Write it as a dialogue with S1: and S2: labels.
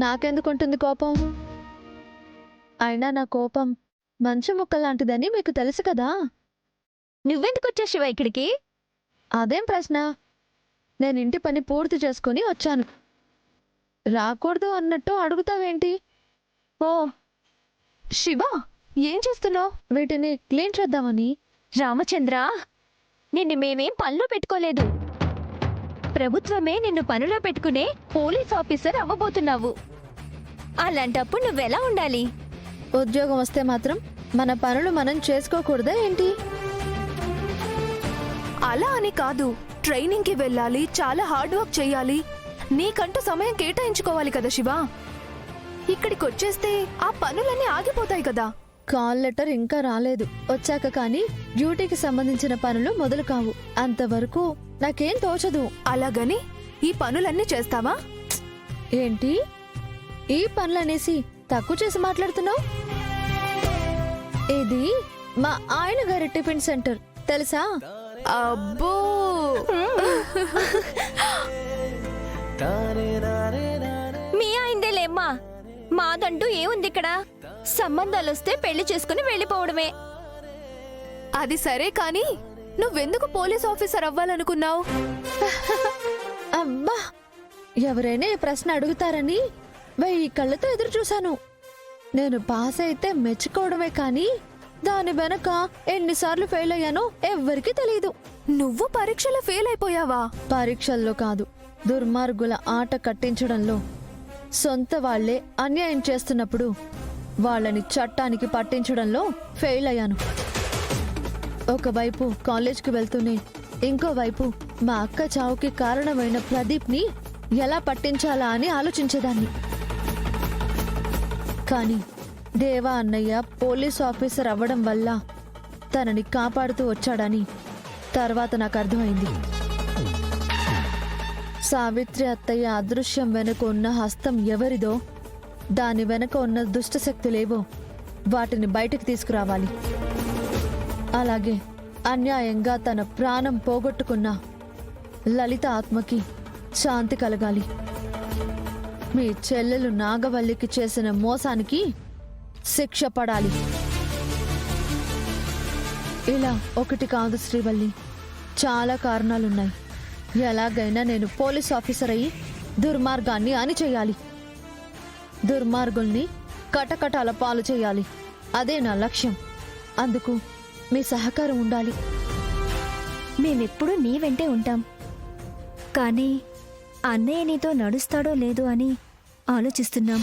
S1: నాకెందుకుంటుంది కోపం? అయినా నా కోపం మంచు ముక్కలాంటిదని మీకు తెలుసు కదా.
S2: నువ్వెందుకొచ్చావు శివ ఇక్కడికి?
S1: అదేం ప్రశ్న? నేను ఇంటి పని పూర్తి చేసుకుని వచ్చాను. రాకూడదు అన్నట్టు అడుగుతావేంటి?
S2: ఓ శివ, ఏం చేస్తున్నావు?
S1: వీటిని క్లీన్ చేద్దామని.
S2: రామచంద్ర, నిన్ను మేమేం పనిలో పెట్టుకోలేదు. ప్రభుత్వమే నిన్ను పనిలో పెట్టుకునే పోలీస్ ఆఫీసర్ అవ్వబోతున్నావు. అలాంటప్పుడు నువ్వెలా ఉండాలి?
S1: ఉద్యోగం వస్తే మాత్రం మన పనులు మనం చేసుకోకూడదా ఏంటి?
S3: అలా అని కాదు, ట్రైనింగ్కి వెళ్ళాలి, చాలా హార్డ్ వర్క్ చేయాలి, నీకంటూ సమయం కేటాయించుకోవాలి కదా శివ. ఇక్కడికి వచ్చేస్తే ఆ పనులన్నీ ఆగిపోతాయి కదా.
S1: కాల్ లెటర్ ఇంకా రాలేదు. వచ్చాక కానీ డ్యూటీకి సంబంధించిన పనులు మొదలు కావు. అంతవరకు నాకేం తోచదు.
S3: అలాగని ఈ పనులన్నీ చేస్తావా?
S1: ఏంటి ఈ పనులనేసి తక్కువ చేసి మాట్లాడుతున్నావు? ఇది మా ఆయన గారి టిఫిన్ సెంటర్, తెలుసా?
S3: అబ్బో,
S2: మీ ఆయనదేలేమ్మా, మాదంటూ ఏముంది ఇక్కడ? సంబంధాలొస్తే పెళ్లి చేసుకుని వెళ్ళిపోవడమే.
S3: అది సరే కానీ నువ్వెందుకు పోలీస్ ఆఫీసర్ అవ్వాలనుకున్నావు?
S1: అబ్బా, ఎవరైనా ఈ ప్రశ్న అడుగుతారని 1000 కళ్ళతో ఎదురు చూశాను. నేను పాస్ అయితే మెచ్చుకోవడమే కానీ దాని వెనక ఎన్నిసార్లు ఫెయిల్ అయ్యానో ఎవ్వరికీ తెలియదు.
S3: నువ్వు పరీక్షలో ఫెయిల్ అయిపోయావా?
S1: పరీక్షల్లో కాదు, దుర్మార్గుల ఆట కట్టించడంలో. సొంత వాళ్లే అన్యాయం చేస్తున్నప్పుడు వాళ్ళని చట్టానికి పట్టించడంలో ఫెయిల్ అయ్యాను. ఒకవైపు కాలేజ్కి వెళ్తూనే ఇంకోవైపు మా అక్క చావుకి కారణమైన ప్రదీప్ని ఎలా పట్టించాలా అని ఆలోచించేదాన్ని. కానీ దేవా అన్నయ్య పోలీస్ ఆఫీసర్ అవ్వడం వల్ల తనని కాపాడుతూ వచ్చాడని తర్వాత నాకు అర్థమైంది. సావిత్రి అత్తయ్య అదృశ్యం వెనుక ఉన్న హస్తం ఎవరిదో, దాని వెనుక ఉన్న దుష్టశక్తులేవో వాటిని బయటకు తీసుకురావాలి. అలాగే అన్యాయంగా తన ప్రాణం పోగొట్టుకున్న లలిత ఆత్మకి శాంతి కలగాలి. మీ చెల్లెలు నాగవల్లికి చేసిన మోసానికి శిక్ష పడాలి. ఇలా ఒకటి కాదు శ్రీవల్లి, చాలా కారణాలున్నాయి. ఎలాగైనా నేను పోలీస్ ఆఫీసర్ అయ్యి దుర్మార్గాన్ని అణిచేయాలి. దుర్మార్గుల్ని కటకటాల పాలు చేయాలి. అదే నా లక్ష్యం. అందుకు మీ సహకారం ఉండాలి.
S2: మేమెప్పుడు నీ వెంటే ఉంటాం. కానీ అన్నయ్య నీతో నడుస్తాడో లేదో అని ఆలోచిస్తున్నాం.